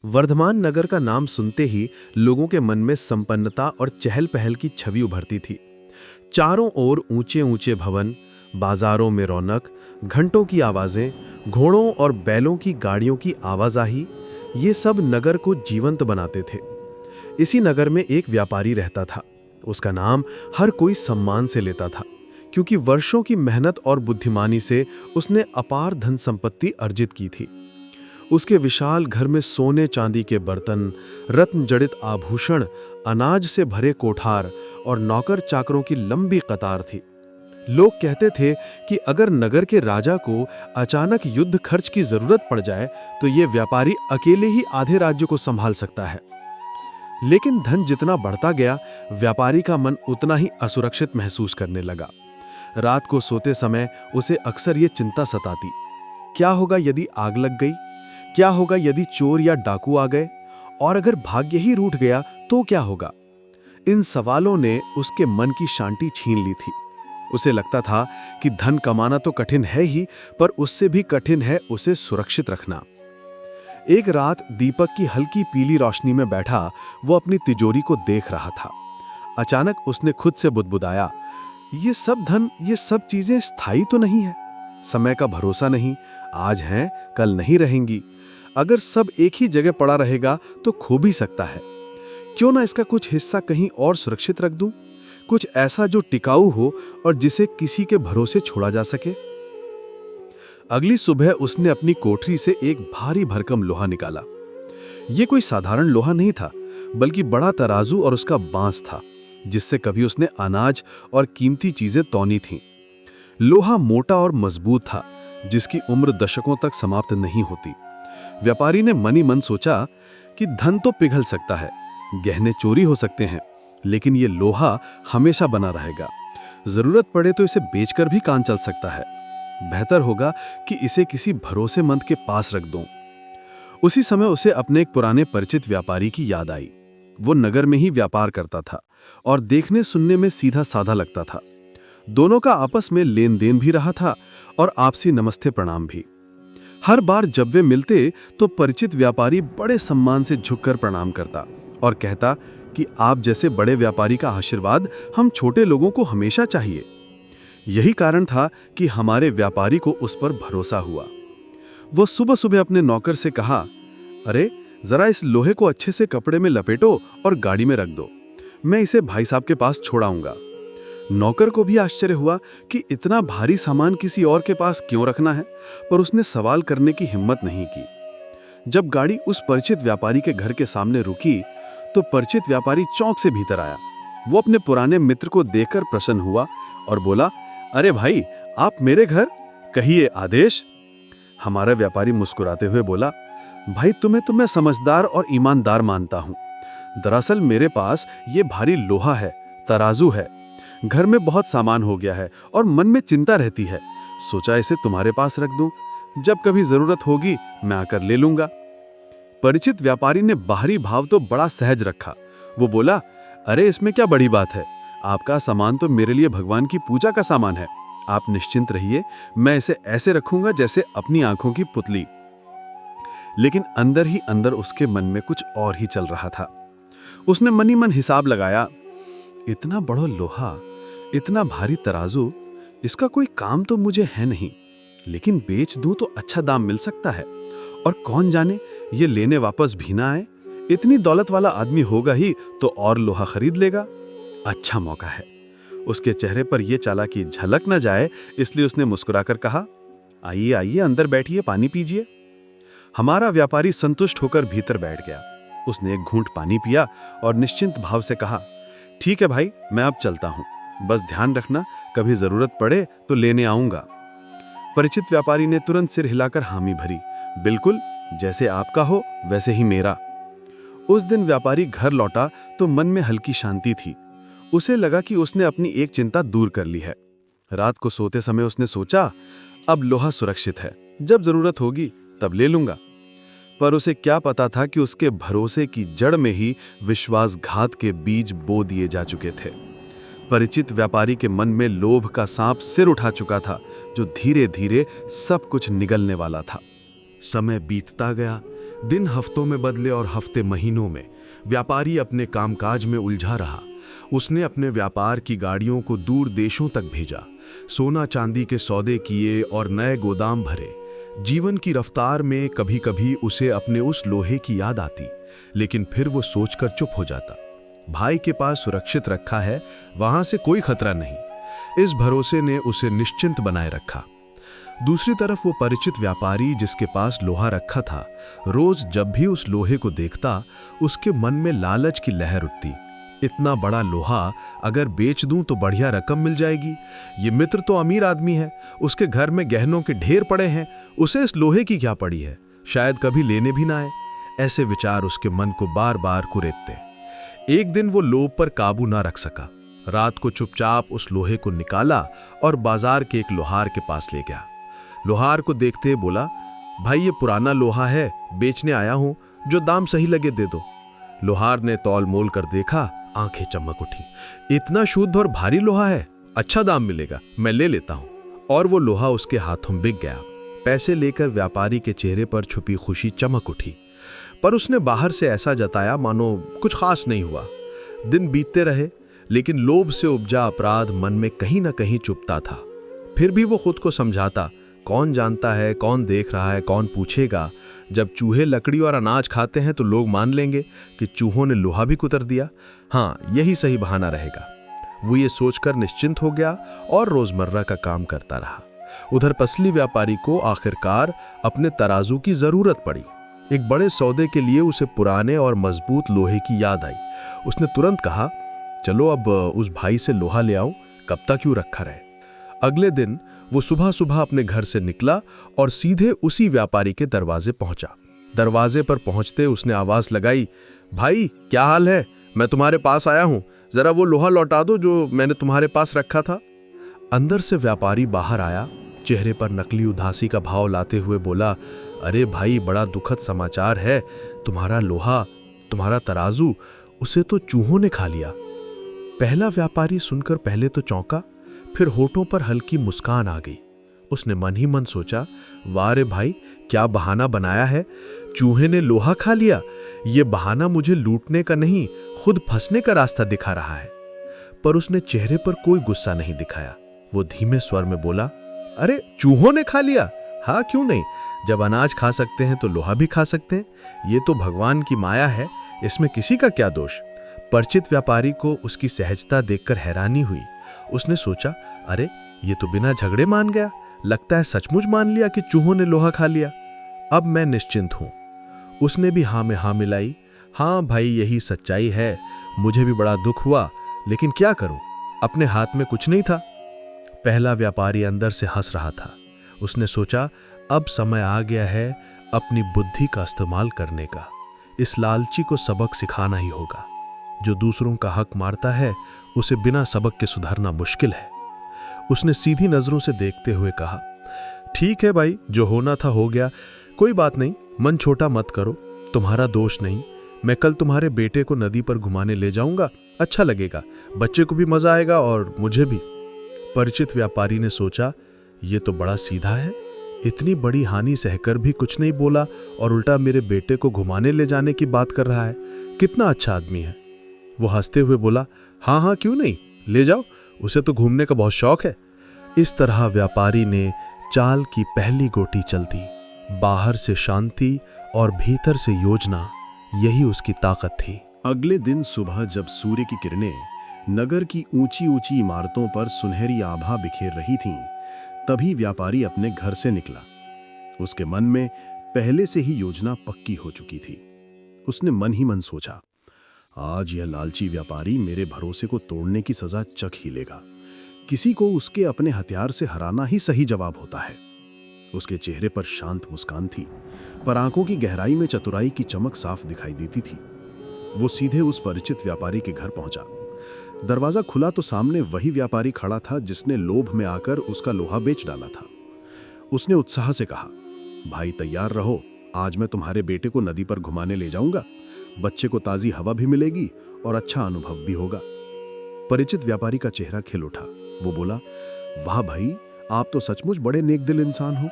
वर्धमान नगर का नाम सुनते ही लोगों के मन में संपन्नता और चहल पहल की छवि उभरती थी। चारों ओर ऊंचे ऊंचे भवन, बाजारों में रौनक, घंटों की आवाजें, घोड़ों और बैलों की गाड़ियों की आवाजाही, ये सब नगर को जीवंत बनाते थे। इसी नगर में एक व्यापारी रहता था। उसका नाम हर कोई सम्मान से लेता था, क्योंकि वर्षों की मेहनत और बुद्धिमानी से उसने अपार धन संपत्ति अर्जित की थी। उसके विशाल घर में सोने चांदी के बर्तन, रत्न जड़ित आभूषण, अनाज से भरे कोठार और नौकर चाकरों की लंबी कतार थी। लोग कहते थे कि अगर नगर के राजा को अचानक युद्ध खर्च की जरूरत पड़ जाए तो ये व्यापारी अकेले ही आधे राज्य को संभाल सकता है। लेकिन धन जितना बढ़ता गया, व्यापारी का मन उतना ही असुरक्षित महसूस करने लगा। रात को सोते समय उसे अक्सर ये चिंता सताती, क्या होगा यदि आग लग गई? क्या होगा यदि चोर या डाकू आ गए? और अगर भाग्य ही रूठ गया तो क्या होगा? इन सवालों ने उसके मन की शांति छीन ली थी। उसे लगता था कि धन कमाना तो कठिन है ही, पर उससे भी कठिन है उसे सुरक्षित रखना। एक रात दीपक की हल्की पीली रोशनी में बैठा वो अपनी तिजोरी को देख रहा था। अचानक उसने खुद से बुदबुदाया, ये सब धन, ये सब चीजें स्थायी तो नहीं है। समय का भरोसा नहीं, आज हैं कल नहीं रहेंगी। अगर सब एक ही जगह पड़ा रहेगा तो खो भी सकता है। क्यों ना इसका कुछ हिस्सा कहीं और सुरक्षित रख दूं, कुछ ऐसा जो टिकाऊ हो और जिसे किसी के भरोसे छोड़ा जा सके। अगली सुबह उसने अपनी कोठरी से एक भारी भरकम लोहा निकाला। यह कोई साधारण लोहा नहीं था, बल्कि बड़ा तराजू और उसका बांस था, जिससे कभी उसने अनाज और कीमती चीजें तौनी थीं। लोहा मोटा और मजबूत था, जिसकी उम्र दशकों तक समाप्त नहीं होती। व्यापारी ने मनी मन सोचा कि धन तो पिघल सकता है, गहने चोरी हो सकते हैं, लेकिन ये लोहा हमेशा बना रहेगा। जरूरत पड़े तो इसे बेचकर भी काम चल सकता है। बेहतर होगा कि इसे किसी भरोसेमंद के पास रख दूं। उसी समय उसे अपने एक पुराने परिचित व्यापारी की याद आई। वो नगर में ही व्यापार करता था और देखने सुनने में सीधा साधा लगता था। दोनों का आपस में लेन देन भी रहा था और आपसी नमस्ते प्रणाम भी। हर बार जब वे मिलते तो परिचित व्यापारी बड़े सम्मान से झुककर प्रणाम करता और कहता कि आप जैसे बड़े व्यापारी का आशीर्वाद हम छोटे लोगों को हमेशा चाहिए। यही कारण था कि हमारे व्यापारी को उस पर भरोसा हुआ। वो सुबह सुबह अपने नौकर से कहा, अरे जरा इस लोहे को अच्छे से कपड़े में लपेटो और गाड़ी में रख दो, मैं इसे भाई साहब के पास छोड़ाऊंगा। नौकर को भी आश्चर्य हुआ कि इतना भारी सामान किसी और के पास क्यों रखना है, पर उसने सवाल करने की हिम्मत नहीं की। जब गाड़ी उस परिचित व्यापारी के घर के सामने रुकी तो परिचित व्यापारी चौंक से भीतर आया। वो अपने पुराने मित्र को देखकर प्रसन्न हुआ और बोला, अरे भाई, आप मेरे घर, कहिए आदेश। हमारा व्यापारी मुस्कुराते हुए बोला, भाई तुम्हें तो मैं समझदार और ईमानदार मानता हूं। दरअसल मेरे पास ये भारी लोहा है, तराजू है। घर में बहुत सामान हो गया है और मन में चिंता रहती है। सोचा इसे तुम्हारे पास रख दूं, जब कभी जरूरत होगी मैं आकर ले लूंगा। परिचित व्यापारी ने बाहरी भाव तो बड़ा सहज रखा। वो बोला, अरे इसमें क्या बड़ी बात है, आपका सामान तो मेरे लिए भगवान की पूजा का सामान है। आप निश्चिंत रहिए, मैं इसे ऐसे रखूंगा जैसे अपनी आंखों की पुतली। लेकिन अंदर ही अंदर उसके मन में कुछ और ही चल रहा था। उसने मनी मन हिसाब लगाया, इतना बड़ा लोहा, इतना भारी तराजू, इसका कोई काम तो मुझे है नहीं, लेकिन बेच दूं तो अच्छा दाम मिल सकता है। और कौन जाने ये लेने वापस भी ना आए। इतनी दौलत वाला आदमी होगा ही तो और लोहा खरीद लेगा। अच्छा मौका है। उसके चेहरे पर यह चालाकी झलक न जाए, इसलिए उसने मुस्कुराकर कहा, आइए आइए अंदर बैठिए, पानी पीजिए। हमारा व्यापारी संतुष्ट होकर भीतर बैठ गया। उसने एक घूंट पानी पिया और निश्चिंत भाव से कहा, ठीक है भाई, मैं अब चलता हूं। बस ध्यान रखना, कभी जरूरत पड़े तो लेने आऊंगा। परिचित व्यापारी ने तुरंत सिर हिलाकर हामी भरी, बिल्कुल, जैसे आपका हो वैसे ही मेरा। उस दिन व्यापारी घर लौटा तो मन में हल्की शांति थी। उसे लगा कि उसने अपनी एक चिंता दूर कर ली है। रात को सोते समय उसने सोचा, अब लोहा सुरक्षित है, जब जरूरत होगी तब ले लूंगा। पर उसे क्या पता था कि उसके भरोसे की जड़ में ही विश्वासघात के बीज बो दिए जा चुके थे। परिचित व्यापारी के मन में लोभ का सांप सिर उठा चुका था, जो धीरे धीरे सब कुछ निगलने वाला था। समय बीतता गया, दिन हफ्तों में बदले और हफ्ते महीनों में। व्यापारी अपने कामकाज में उलझा रहा। उसने अपने व्यापार की गाड़ियों को दूर देशों तक भेजा, सोना चांदी के सौदे किए और नए गोदाम भरे। जीवन की रफ्तार में कभी कभी उसे अपने उस लोहे की याद आती, लेकिन फिर वो सोचकर चुप हो जाता। भाई के पास सुरक्षित रखा है, वहां से कोई खतरा नहीं। इस भरोसे ने उसे निश्चिंत बनाए रखा। दूसरी तरफ वो परिचित व्यापारी जिसके पास लोहा रखा था, रोज जब भी उस लोहे को देखता उसके मन में लालच की लहर उठती। इतना बड़ा लोहा अगर बेच दूं तो बढ़िया रकम मिल जाएगी। ये मित्र तो अमीर आदमी है, उसके घर में गहनों के ढेर पड़े हैं, उसे इस लोहे की क्या पड़ी है, शायद कभी लेने भी ना आए। ऐसे विचार उसके मन को बार बार कुरेदते। एक दिन वो लोभ पर काबू ना रख सका। रात को चुपचाप उस लोहे को निकाला और बाजार के एक लोहार के पास ले गया। लोहार को देखते बोला, भाई ये पुराना लोहा है, बेचने आया हूं, जो दाम सही लगे दे दो। लोहार ने तौल मोल कर देखा, आंखें चमक उठी। इतना शुद्ध और भारी लोहा है, अच्छा दाम मिलेगा, मैं ले लेता हूं। और वो लोहा उसके हाथों बिक गया। पैसे लेकर व्यापारी के चेहरे पर छुपी खुशी चमक उठी, पर उसने बाहर से ऐसा जताया मानो कुछ खास नहीं हुआ। दिन बीतते रहे, लेकिन लोभ से उपजा अपराध मन में कहीं ना कहीं चुपता था। फिर भी वो खुद को समझाता, कौन जानता है, कौन देख रहा है, कौन पूछेगा। जब चूहे लकड़ी और अनाज खाते हैं तो लोग मान लेंगे कि चूहों ने लोहा भी कुतर दिया। हाँ, यही सही बहाना रहेगा। वो ये सोचकर निश्चिंत हो गया और रोजमर्रा का काम करता रहा। उधर पसली व्यापारी को आखिरकार अपने तराजू की जरूरत पड़ी। एक बड़े सौदे के लिए उसे पुराने और मजबूत लोहे की याद आई। उसने तुरंत कहा, चलो अब उस भाई से लोहा ले आऊं, कब तक क्यों रखा रहे। अगले दिन वो सुबह सुबह अपने घर से निकला और सीधे उसी व्यापारी के दरवाजे पहुंचा। दरवाजे पर पहुंचते उसने आवाज लगाई, भाई क्या हाल है, मैं तुम्हारे पास आया हूं, जरा वो लोहा लौटा दो जो मैंने तुम्हारे पास रखा था। अंदर से व्यापारी बाहर आया, चेहरे पर नकली उदासी का भाव लाते हुए बोला, अरे भाई बड़ा दुखद समाचार है, तुम्हारा लोहा, तुम्हारा तराजू, उसे तो चूहों ने खा लिया। पहला व्यापारी सुनकर पहले तो चौंका, फिर होठों पर हल्की मुस्कान आ गई। उसने मन ही मन सोचा, वाह रे भाई, क्या बहाना बनाया है, चूहे ने लोहा खा लिया। ये बहाना मुझे लूटने का नहीं, खुद फंसने का रास्ता दिखा रहा है। पर उसने चेहरे पर कोई गुस्सा नहीं दिखाया। वो धीमे स्वर में बोला, अरे चूहों ने खा लिया, हाँ क्यों नहीं, जब अनाज खा सकते हैं तो लोहा भी खा सकते हैं। ये तो भगवान की माया है, इसमें किसी का क्या दोष। परिचित व्यापारी को उसकी सहजता देखकर हैरानी हुई। उसने सोचा, अरे ये तो बिना झगड़े मान गया, लगता है सचमुच मान लिया कि चूहों ने लोहा खा लिया। अब मैं निश्चिंत हूं। उसने भी हाँ में हाँ मिलाई, हाँ भाई यही सच्चाई है, मुझे भी बड़ा दुख हुआ, लेकिन क्या करूं, अपने हाथ में कुछ नहीं था। पहला व्यापारी अंदर से हंस रहा था। उसने सोचा, अब समय आ गया है अपनी बुद्धि का इस्तेमाल करने का। इस लालची को सबक सिखाना ही होगा। जो दूसरों का हक मारता है उसे बिना सबक के सुधारना मुश्किल है। उसने सीधी नजरों से देखते हुए कहा, ठीक है भाई, जो होना था हो गया, कोई बात नहीं, मन छोटा मत करो, तुम्हारा दोष नहीं। मैं कल तुम्हारे बेटे को नदी पर घुमाने ले जाऊंगा, अच्छा लगेगा, बच्चे को भी मजा आएगा और मुझे भी। परिचित व्यापारी ने सोचा, ये तो बड़ा सीधा है, इतनी बड़ी हानि सहकर भी कुछ नहीं बोला और उल्टा मेरे बेटे को घुमाने ले जाने की बात कर रहा है, कितना अच्छा आदमी है। वो हंसते हुए बोला, हाँ हाँ क्यों नहीं, ले जाओ, उसे तो घूमने का बहुत शौक है। इस तरह व्यापारी ने चाल की पहली गोटी चल दी। बाहर से शांति और भीतर से योजना, यही उसकी ताकत थी। अगले दिन सुबह जब सूर्य की किरणें नगर की ऊंची ऊंची इमारतों पर सुनहरी आभा बिखेर रही थीं, तभी व्यापारी अपने घर से निकला। उसके मन में पहले से ही योजना पक्की हो चुकी थी। उसने मन ही मन सोचा, आज यह लालची व्यापारी मेरे भरोसे को तोड़ने की सजा चख ही लेगा। किसी को उसके अपने हथियार से हराना ही सही जवाब होता है। उसके चेहरे पर शांत मुस्कान थी, पर आंखों की गहराई में चतुराई की चमक साफ दिखाई देती थी। वो सीधे उस परिचित व्यापारी के घर पहुंचा। दरवाजा खुला तो सामने वही व्यापारी खड़ा था जिसने लोभ में आकर उसका लोहा बेच डाला था। उसने उत्साह से कहा, भाई तैयार रहो, आज मैं तुम्हारे बेटे को नदी पर घुमाने ले जाऊंगा, बच्चे को ताजी हवा भी मिलेगी और अच्छा अनुभव भी होगा। परिचित व्यापारी का चेहरा खिल उठा। वो बोला, वाह भाई, आप तो सचमुच बड़े नेक दिल इंसान हो।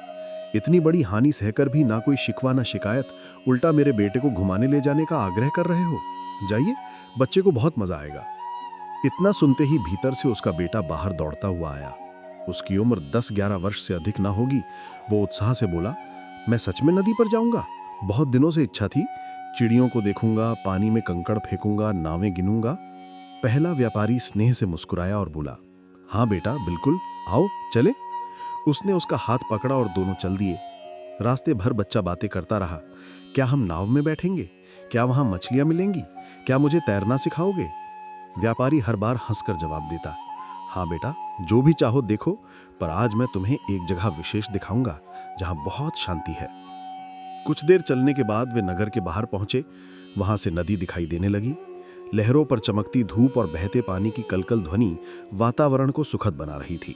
इतनी बड़ी हानि सहकर भी ना कोई शिकवा ना शिकायत, उल्टा मेरे बेटे को घुमाने ले जाने का आग्रह कर रहे हो। जाइए, बच्चे को बहुत मजा आएगा। इतना सुनते ही भीतर से उसका बेटा बाहर दौड़ता हुआ आया। उसकी उम्र 10-11 वर्ष से अधिक ना होगी। वो उत्साह से बोला, मैं सच में नदी पर जाऊंगा। बहुत दिनों से इच्छा थी। चिड़ियों को देखूंगा, पानी में कंकड़ फेंकूंगा, नावें गिनूंगा। पहला व्यापारी स्नेह से मुस्कुराया और बोला, हाँ बेटा, बिल्कुल, आओ चले। उसने उसका हाथ पकड़ा और दोनों चल दिए। रास्ते भर बच्चा बातें करता रहा। क्या हम नाव में बैठेंगे? क्या वहां मछलियां मिलेंगी? क्या मुझे तैरना सिखाओगे? व्यापारी हर बार हंसकर जवाब देता, हाँ बेटा, जो भी चाहो देखो, पर आज मैं तुम्हें एक जगह विशेष दिखाऊंगा जहां बहुत शांति है। कुछ देर चलने के बाद वे नगर के बाहर पहुंचे। वहां से नदी दिखाई देने लगी। लहरों पर चमकती धूप और बहते पानी की कलकल ध्वनि वातावरण को सुखद बना रही थी।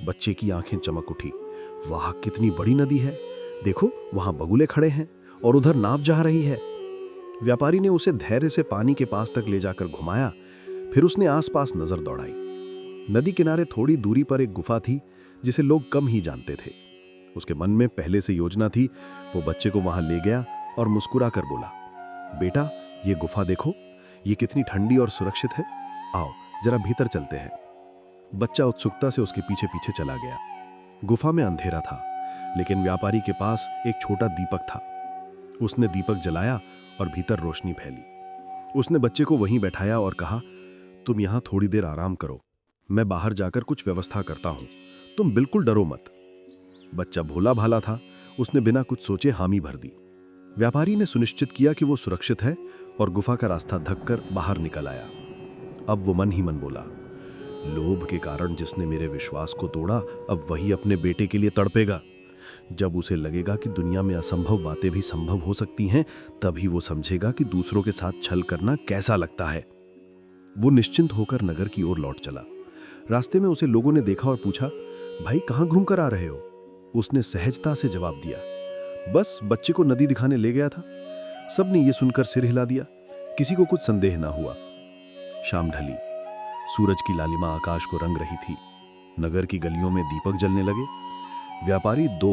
बच्चे की आंखें चमक उठी। वाह, कितनी बड़ी नदी है! देखो, वहां बगुले खड़े हैं और उधर नाव जा रही है। व्यापारी ने उसे धैर्य से पानी के पास तक ले जाकर घुमाया। फिर उसने आसपास नजर दौड़ाई। नदी किनारे थोड़ी दूरी पर एक गुफा थी जिसे लोग कम ही जानते थे। उसके मन में पहले से योजना थी। वो बच्चे को वहां ले गया और मुस्कुरा कर बोला, बेटा, ये गुफा देखो, ये कितनी ठंडी और सुरक्षित है। आओ जरा भीतर चलते हैं। बच्चा उत्सुकता से उसके पीछे पीछे चला गया। गुफा में अंधेरा था, लेकिन व्यापारी के पास एक छोटा दीपक था। उसने दीपक जलाया और भीतर रोशनी फैली। उसने बच्चे को वहीं बैठाया और कहा, तुम यहां थोड़ी देर आराम करो, मैं बाहर जाकर कुछ व्यवस्था करता हूं, तुम बिल्कुल डरो मत। बच्चा भोला भाला था। उसने बिना कुछ सोचे हामी भर दी। व्यापारी ने सुनिश्चित किया कि वो सुरक्षित है और गुफा का रास्ता ढककर बाहर निकल आया। अब वो मन ही मन बोला, लोभ के कारण जिसने मेरे विश्वास को तोड़ा, अब वही अपने बेटे के लिए तड़पेगा। जब उसे लगेगा कि दुनिया में असंभव बातें भी संभव हो सकती हैं, तभी वो समझेगा कि दूसरों के साथ छल करना कैसा लगता है। वो निश्चिंत होकर नगर की ओर लौट चला। रास्ते में उसे लोगों ने देखा और पूछा, भाई, कहां घूम कर आ रहे हो? उसने सहजता से जवाब दिया, बस बच्चे को नदी दिखाने ले गया था। सबने ये सुनकर सिर हिला दिया। किसी को कुछ संदेह ना हुआ। शाम ढली। सूरज की लालिमा आकाश को रंग रही थी। नगर की गलियों में दीपक जलने लगे। व्यापारी 2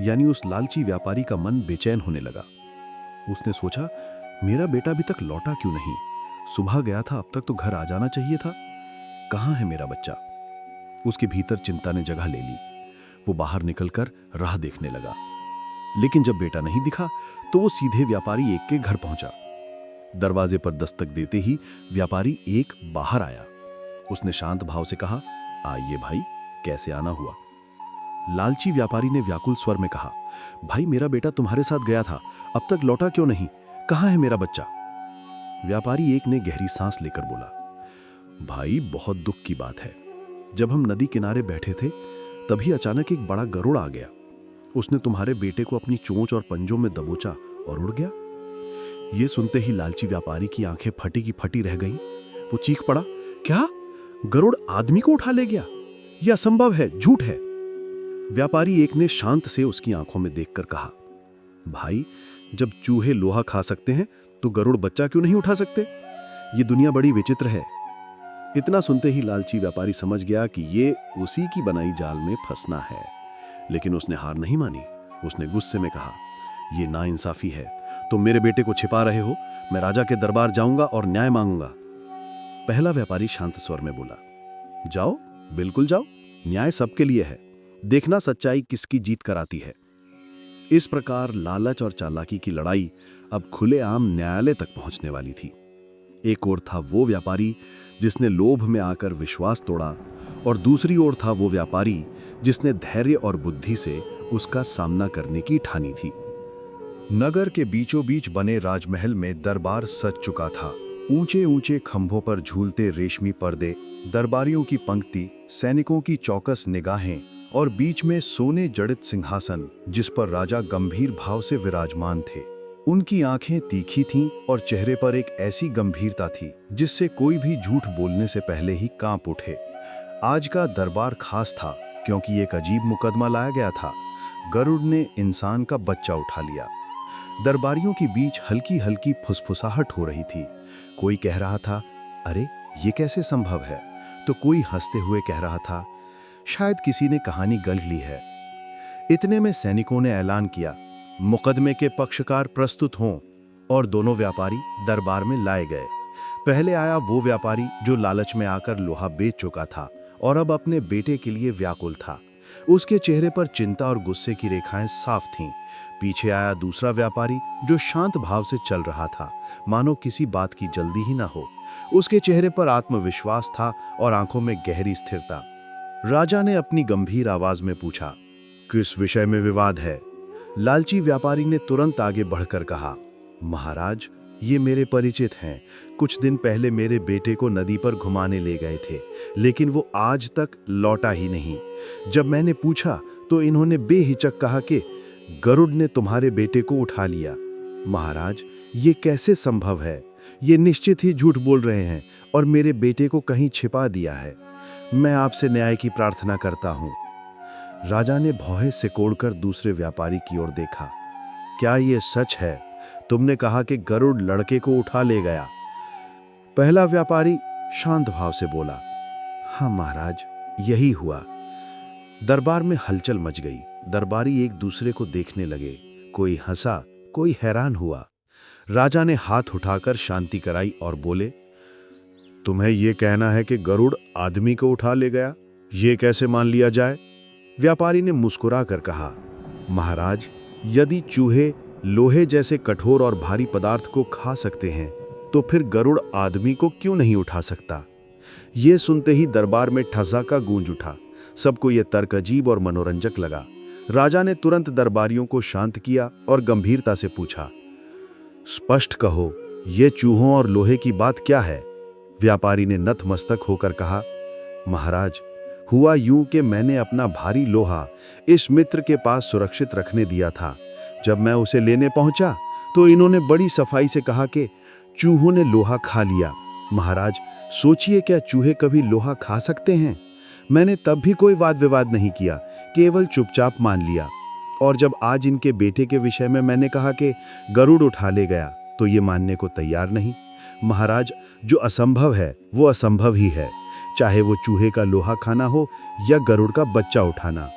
यानी उस लालची व्यापारी का मन बेचैन होने लगा। उसने सोचा, मेरा बेटा अभी तक लौटा क्यों नहीं? सुबह गया था, अब तक तो घर आ जाना चाहिए था। कहाँ है मेरा बच्चा? उसके भीतर चिंता ने जगह ले ली। वो बाहर निकलकर राह देखने लगा, लेकिन जब बेटा नहीं दिखा तो वो सीधे व्यापारी 1 के घर पहुंचा। दरवाजे पर दस्तक देते ही व्यापारी 1 बाहर आया। उसने शांत भाव से कहा, आइए भाई, कैसे आना हुआ? लालची व्यापारी ने व्याकुल स्वर में कहा, भाई, मेरा बेटा तुम्हारे साथ गया था, अब तक लौटा क्यों नहीं? कहाँ है मेरा बच्चा? व्यापारी 1 ने गहरी सांस लेकर बोला, भाई, बहुत दुख की बात है। जब हम नदी किनारे बैठे थे, तभी अचानक एक बड़ा गरुड़ आ गया। उसने तुम्हारे बेटे को अपनी चोंच और पंजों में दबोचा और उड़ गया। ये सुनते ही लालची व्यापारी की आंखें फटी की फटी रह गईं। वो चीख पड़ा, क्या? गरुड़ आदमी को उठा ले गया? यह असंभव है, झूठ है। व्यापारी 1 ने शांत से उसकी आंखों में देखकर कहा, भाई, जब चूहे लोहा खा सकते हैं तो गरुड़ बच्चा क्यों नहीं उठा सकते? ये दुनिया बड़ी विचित्र है। इतना सुनते ही लालची व्यापारी समझ गया कि ये उसी की बनाई जाल में फंसना है, लेकिन उसने हार नहीं मानी। उसने गुस्से में कहा, ये नाइंसाफी है, तुम मेरे बेटे को छिपा रहे हो। मैं राजा के दरबार जाऊंगा और न्याय मांगूंगा। पहला व्यापारी शांत स्वर में बोला, जाओ, बिल्कुल जाओ, न्याय सबके लिए है। देखना सच्चाई किसकी जीत कर आती है। इस प्रकार लालच और चालाकी की लड़ाई अब खुलेआम न्यायालय तक पहुंचने वाली थी। एक ओर था वो व्यापारी जिसने लोभ में आकर विश्वास तोड़ा, और दूसरी ओर था वो व्यापारी जिसने धैर्य और बुद्धि से उसका सामना करने की ठानी थी। नगर के बीचों बीच बने राजमहल में दरबार सज चुका था। ऊंचे ऊंचे खंभों पर झूलते रेशमी पर्दे, दरबारियों की पंक्ति, सैनिकों की चौकस निगाहें और बीच में सोने जड़ित सिंहासन जिस पर राजा गंभीर भाव से विराजमान थे। उनकी आंखें तीखी थीं और चेहरे पर एक ऐसी गंभीरता थी जिससे कोई भी झूठ बोलने से पहले ही कांप उठे। आज का दरबार खास था क्योंकि एक अजीब मुकदमा लाया गया था। गरुड़ ने इंसान का बच्चा उठा लिया। दरबारियों के बीच हल्की हल्की फुसफुसाहट हो रही थी। कोई कह रहा था, अरे ये कैसे संभव है? तो कोई हंसते हुए कह रहा था, शायद किसी ने कहानी गढ़ ली है। इतने में सैनिकों ने ऐलान किया, मुकदमे के पक्षकार प्रस्तुत हों, और दोनों व्यापारी दरबार में लाए गए। पहले आया वो व्यापारी जो लालच में आकर लोहा बेच चुका था और अब अपने बेटे के लिए व्याकुल था। उसके चेहरे पर चिंता और गुस्से की रेखाएं साफ थीं। पीछे आया दूसरा व्यापारी जो शांत भाव से चल रहा था, मानो किसी बात की जल्दी ही ना हो। उसके चेहरे पर आत्मविश्वास था और आंखों में गहरी स्थिरता। राजा ने अपनी गंभीर आवाज में पूछा, किस विषय में विवाद है? लालची व्यापारी ने तुरंत आगे बढ़कर कहा, महाराज, ये मेरे परिचित हैं। कुछ दिन पहले मेरे बेटे को नदी पर घुमाने ले गए थे, लेकिन वो आज तक लौटा ही नहीं। जब मैंने पूछा तो इन्होंने बेहिचक कहा कि गरुड़ ने तुम्हारे बेटे को उठा लिया। महाराज, ये कैसे संभव है? ये निश्चित ही झूठ बोल रहे हैं और मेरे बेटे को कहीं छिपा दिया है। मैं आपसे न्याय की प्रार्थना करता हूँ। राजा ने भौहें सिकोड़कर दूसरे व्यापारी की ओर देखा। क्या ये सच है? तुमने कहा कि गरुड़ लड़के को उठा ले गया। पहला व्यापारी शांत भाव से बोला, हाँ महाराज, यही हुआ। दरबार में हलचल मच गई। दरबारी एक दूसरे को देखने लगे। कोई हंसा, कोई हैरान हुआ। राजा ने हाथ उठाकर शांति कराई और बोले, तुम्हें यह कहना है कि गरुड़ आदमी को उठा ले गया? ये कैसे मान लिया जाए? व्यापारी ने मुस्कुरा कर कहा, महाराज, यदि चूहे लोहे जैसे कठोर और भारी पदार्थ को खा सकते हैं तो फिर गरुड़ आदमी को क्यों नहीं उठा सकता? ये सुनते ही दरबार में ठहाका गूंज उठा। सबको यह तर्क अजीब और मनोरंजक लगा। राजा ने तुरंत दरबारियों को शांत किया और गंभीरता से पूछा, स्पष्ट कहो, ये चूहों और लोहे की बात क्या है? व्यापारी ने नतमस्तक होकर कहा, महाराज, हुआ यूं कि मैंने अपना भारी लोहा इस मित्र के पास सुरक्षित रखने दिया था। जब मैं उसे लेने पहुंचा तो इन्होंने बड़ी सफाई से कहा कि चूहों ने लोहा खा लिया। महाराज, सोचिए, क्या चूहे कभी लोहा खा सकते हैं? मैंने तब भी कोई वाद विवाद नहीं किया, केवल चुपचाप मान लिया। और जब आज इनके बेटे के विषय में मैंने कहा कि गरुड़ उठा ले गया तो ये मानने को तैयार नहीं। महाराज, जो असंभव है वो असंभव ही है, चाहे वो चूहे का लोहा खाना हो या गरुड़ का बच्चा उठाना।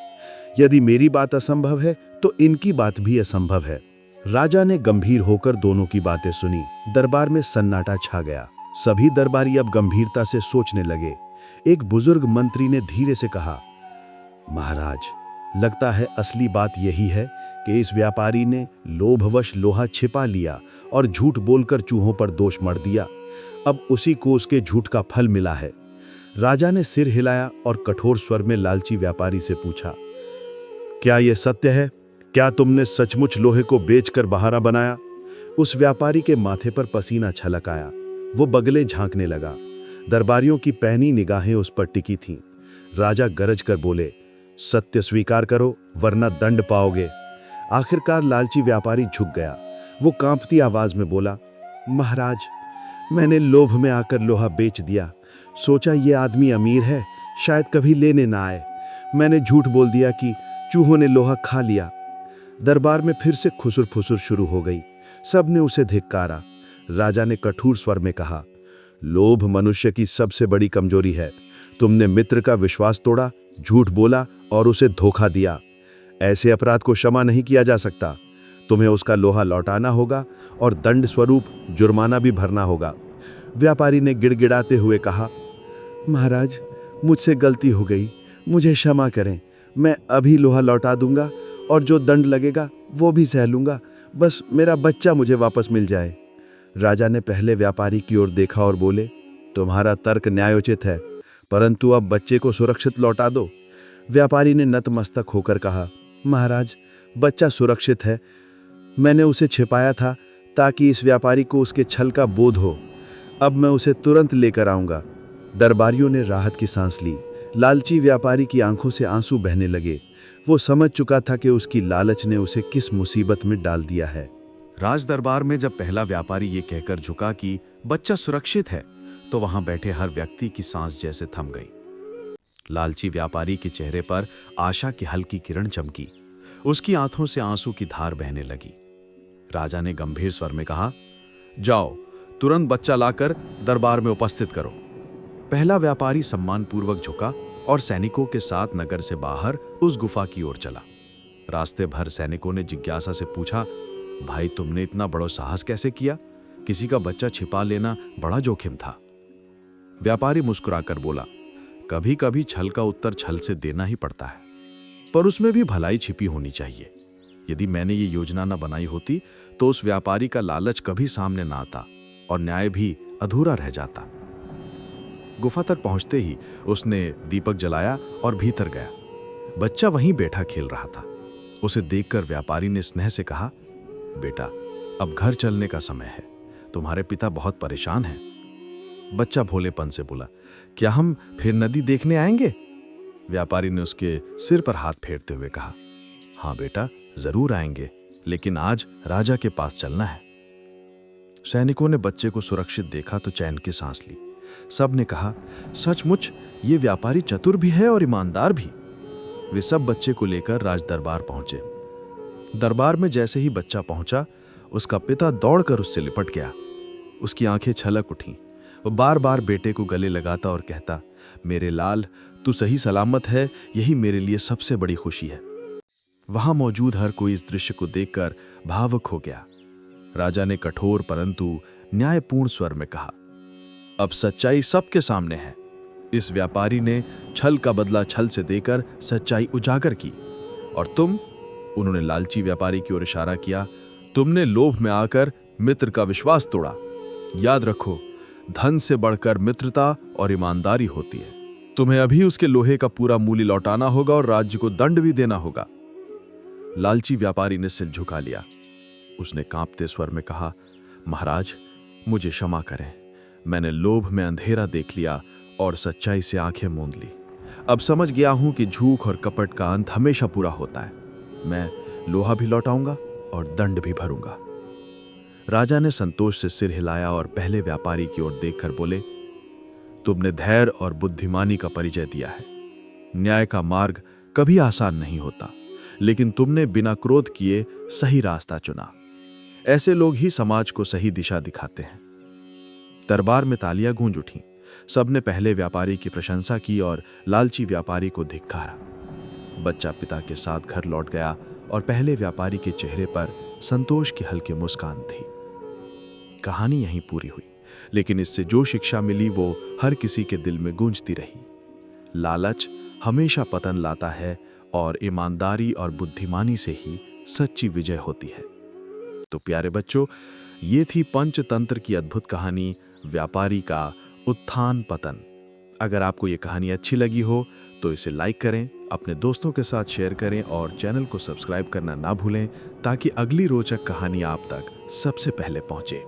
यदि मेरी बात असंभव है तो इनकी बात भी असंभव है। राजा ने गंभीर होकर दोनों की बातें सुनी। दरबार में सन्नाटा छा गया। सभी दरबारी अब गंभीरता से सोचने लगे। एक बुजुर्ग मंत्री ने धीरे से कहा, महाराज, लगता है असली बात यही है कि इस व्यापारी ने लोभवश लोहा छिपा लिया और झूठ बोलकर चूहों पर दोष मढ़ दिया। अब उसी को उसके झूठ का फल मिला है। राजा ने सिर हिलाया और कठोर स्वर में लालची व्यापारी से पूछा, क्या यह सत्य है? क्या तुमने सचमुच लोहे को बेचकर बहारा बनाया? उस व्यापारी के माथे पर पसीना छलक आया। वो बगले झांकने लगा। दरबारियों की पैनी निगाहें उस पर टिकी थीं। राजा गरज कर बोले, सत्य स्वीकार करो वरना दंड पाओगे। आखिरकार लालची व्यापारी झुक गया। वो कांपती आवाज में बोला, महाराज, मैंने लोभ में आकर लोहा बेच दिया। सोचा ये आदमी अमीर है, शायद कभी लेने ना आए। मैंने झूठ बोल दिया कि चूहों ने लोहा खा लिया। दरबार में फिर से खुसुर फुसुर शुरू हो गई। सबने उसे धिक्कारा। राजा ने कठोर स्वर में कहा, लोभ मनुष्य की सबसे बड़ी कमजोरी है। तुमने मित्र का विश्वास तोड़ा, झूठ बोला और उसे धोखा दिया। ऐसे अपराध को क्षमा नहीं किया जा सकता। तुम्हें उसका लोहा लौटाना होगा और दंड स्वरूप जुर्माना भी भरना होगा। व्यापारी ने गिड़गिड़ाते हुए कहा, महाराज, मुझसे गलती हो गई, मुझे क्षमा करें। मैं अभी लोहा लौटा दूंगा और जो दंड लगेगा वो भी सह लूंगा। बस मेरा बच्चा मुझे वापस मिल जाए। राजा ने पहले व्यापारी की ओर देखा और बोले, तुम्हारा तर्क न्यायोचित है, परंतु अब बच्चे को सुरक्षित लौटा दो। व्यापारी ने नतमस्तक होकर कहा, महाराज, बच्चा सुरक्षित है। मैंने उसे छिपाया था ताकि इस व्यापारी को उसके छल का बोध हो। अब मैं उसे तुरंत लेकर आऊंगा। दरबारियों ने राहत की सांस ली। लालची व्यापारी की आंखों से आंसू बहने लगे। वो समझ चुका था कि उसकी लालच ने उसे किस मुसीबत में डाल दिया है। राज दरबार में जब पहला व्यापारी ये कहकर झुका कि बच्चा सुरक्षित है, तो वहां बैठे हर व्यक्ति की सांस जैसे थम गई। लालची व्यापारी के चेहरे पर आशा की हल्की किरण चमकी। उसकी आंखों से आंसू की धार बहने लगी। राजा ने गंभीर स्वर में कहा, जाओ, तुरंत बच्चा लाकर दरबार में उपस्थित करो। पहला व्यापारी सम्मानपूर्वक झुका और सैनिकों के साथ नगर से बाहर उस गुफा की ओर चला। रास्ते भर सैनिकों ने जिज्ञासा से पूछा, भाई तुमने इतना बड़ा साहस कैसे किया? किसी का बच्चा छिपा लेना बड़ा जोखिम था। व्यापारी मुस्कुराकर बोला, कभी कभी छल का उत्तर छल से देना ही पड़ता है, पर उसमें भी भलाई छिपी होनी चाहिए। यदि मैंने ये योजना न बनाई होती तो उस व्यापारी का लालच कभी सामने ना आता और न्याय भी अधूरा रह जाता। गुफा तक पहुंचते ही उसने दीपक जलाया और भीतर गया। बच्चा वहीं बैठा खेल रहा था। उसे देखकर व्यापारी ने स्नेह से कहा, बेटा अब घर चलने का समय है, तुम्हारे पिता बहुत परेशान हैं। बच्चा भोलेपन से बोला, क्या हम फिर नदी देखने आएंगे? व्यापारी ने उसके सिर पर हाथ फेरते हुए कहा, हाँ बेटा जरूर आएंगे, लेकिन आज राजा के पास चलना है। सैनिकों ने बच्चे को सुरक्षित देखा तो चैन की सांस ली। सब ने कहा, सचमुच ये व्यापारी चतुर भी है और ईमानदार भी। वे सब बच्चे को लेकर राज दरबार पहुंचे। दरबार में जैसे ही बच्चा पहुंचा, उसका पिता दौड़कर उससे लिपट गया। उसकी आंखें छलक उठीं। वो बार बार बेटे को गले लगाता और कहता, मेरे लाल तू सही सलामत है, यही मेरे लिए सबसे बड़ी खुशी है। वहां मौजूद हर कोई इस दृश्य को देखकर भावुक हो गया। राजा ने कठोर परंतु न्यायपूर्ण स्वर में कहा, अब सच्चाई सबके सामने है। इस व्यापारी ने छल का बदला छल से देकर सच्चाई उजागर की, और तुम, उन्होंने लालची व्यापारी की ओर इशारा किया, तुमने लोभ में आकर मित्र का विश्वास तोड़ा। याद रखो, धन से बढ़कर मित्रता और ईमानदारी होती है। तुम्हें अभी उसके लोहे का पूरा मूल्य लौटाना होगा और राज्य को दंड भी देना होगा। लालची व्यापारी ने सिर झुका लिया। उसने कांपते स्वर में कहा, महाराज मुझे क्षमा करें, मैंने लोभ में अंधेरा देख लिया और सच्चाई से आंखें मूंद ली। अब समझ गया हूं कि झूठ और कपट का अंत हमेशा पूरा होता है। मैं लोहा भी लौटाऊंगा और दंड भी भरूंगा। राजा ने संतोष से सिर हिलाया और पहले व्यापारी की ओर देखकर बोले, तुमने धैर्य और बुद्धिमानी का परिचय दिया है। न्याय का मार्ग कभी आसान नहीं होता, लेकिन तुमने बिना क्रोध किए सही रास्ता चुना। ऐसे लोग ही समाज को सही दिशा दिखाते हैं। दरबार में तालियां गूंज उठीं। सबने पहले व्यापारी की प्रशंसा की और लालची व्यापारी को धिक्कारा। बच्चा पिता के साथ घर लौट गया और पहले व्यापारी के चेहरे पर संतोष की हल्की मुस्कान थी। कहानी यहीं पूरी हुई, लेकिन इससे जो शिक्षा मिली वो हर किसी के दिल में गूंजती रही। लालच हमेशा पतन लाता है और ईमानदारी और बुद्धिमानी से ही सच्ची विजय होती है। तो प्यारे बच्चों, ये थी पंचतंत्र की अद्भुत कहानी व्यापारी का उत्थान पतन। अगर आपको ये कहानी अच्छी लगी हो तो इसे लाइक करें, अपने दोस्तों के साथ शेयर करें और चैनल को सब्सक्राइब करना ना भूलें, ताकि अगली रोचक कहानी आप तक सबसे पहले पहुंचे।